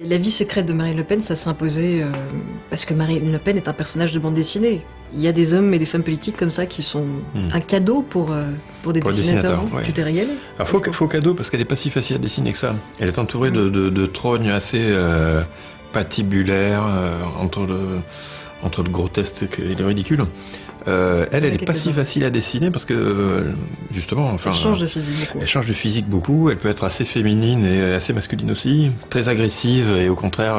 La vie secrète de Marine Le Pen, ça s'est imposé parce que Marine Le Pen est un personnage de bande dessinée. Il y a des hommes et des femmes politiques comme ça qui sont un cadeau pour des dessinateurs. Ouais. Tu t'es régalé? Alors faux cadeau parce qu'elle n'est pas si facile à dessiner que ça. Elle est entourée de trognes assez patibulaires entre le grotesque et le ridicule. Elle n'est pas si facile à dessiner parce que justement, elle change de physique beaucoup. Elle change de physique beaucoup. Elle peut être assez féminine et assez masculine aussi, très agressive et au contraire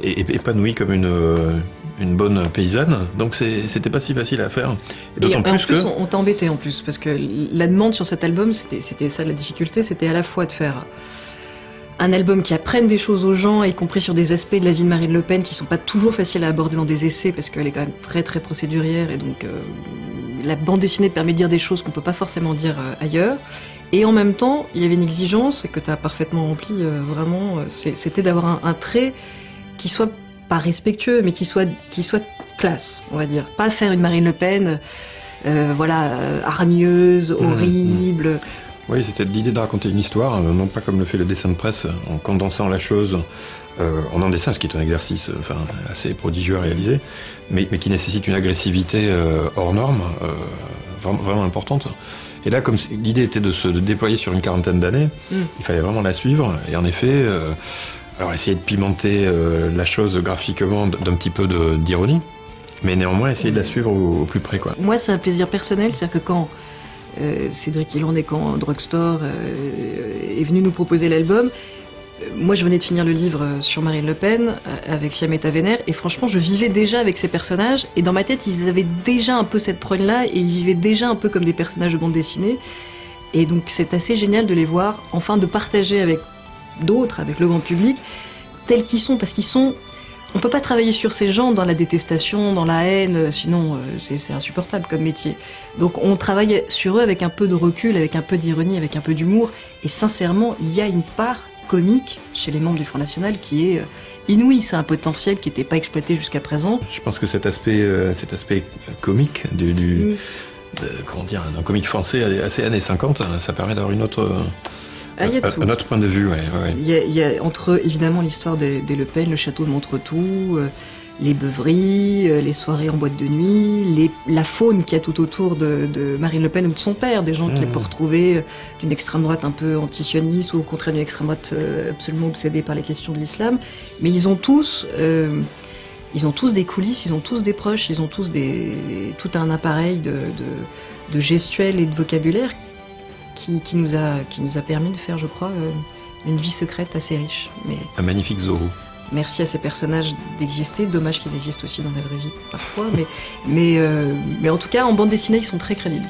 épanouie comme une bonne paysanne. Donc c'était pas si facile à faire. Et d'autant plus que on t'a embêté en plus parce que la demande sur cet album, c'était ça la difficulté, c'était à la fois de faire un album qui apprenne des choses aux gens, y compris sur des aspects de la vie de Marine Le Pen qui sont pas toujours faciles à aborder dans des essais parce qu'elle est quand même très très procédurière et donc la bande dessinée permet de dire des choses qu'on peut pas forcément dire ailleurs. Et en même temps, il y avait une exigence que tu as parfaitement remplie vraiment, c'était d'avoir un trait qui soit pas respectueux mais qui soit classe, on va dire. Pas faire une Marine Le Pen hargneuse, horrible. Oui, c'était l'idée de raconter une histoire, non pas comme le fait le dessin de presse, en condensant la chose en un dessin, ce qui est un exercice assez prodigieux à réaliser, mais qui nécessite une agressivité hors norme, vraiment importante. Et là, comme l'idée était de se déployer sur une quarantaine d'années, il fallait vraiment la suivre, et en effet, alors essayer de pimenter la chose graphiquement d'un petit peu d'ironie, mais néanmoins essayer de la suivre au plus près, quoi. Moi, c'est un plaisir personnel, c'est-à-dire que quand Cédric Ylan quand Drugstore est venu nous proposer l'album. Moi, je venais de finir le livre sur Marine Le Pen avec Fiammetta Vénère, et franchement, je vivais déjà avec ces personnages, et dans ma tête, ils avaient déjà un peu cette trogne-là, et ils vivaient déjà un peu comme des personnages de bande dessinée. Et donc, c'est assez génial de les voir, enfin, de partager avec d'autres, avec le grand public, tels qu'ils sont, parce qu'ils sont... On peut pas travailler sur ces gens dans la détestation, dans la haine, sinon c'est insupportable comme métier. Donc on travaille sur eux avec un peu de recul, avec un peu d'ironie, avec un peu d'humour. Et sincèrement, il y a une part comique chez les membres du Front National qui est inouïe. C'est un potentiel qui n'était pas exploité jusqu'à présent. Je pense que cet aspect comique d'un comique français assez années 50, ça permet d'avoir une autre... un autre point de vue, ouais. Il y a entre eux, évidemment, l'histoire des Le Pen, le château de Montretout, les beuveries, les soirées en boîte de nuit, la faune qu'il y a tout autour de Marine Le Pen ou de son père, des gens qui peuvent retrouver d'une extrême droite un peu antisioniste ou au contraire d'une extrême droite absolument obsédée par les questions de l'islam. Mais ils ont tous des coulisses, ils ont tous des proches, ils ont tous tout un appareil de gestuelle et de vocabulaire qui nous a permis de faire, je crois, une vie secrète assez riche. Un magnifique Zorro. Merci à ces personnages d'exister. Dommage qu'ils existent aussi dans la vraie vie parfois, mais en tout cas, en bande dessinée, ils sont très crédibles.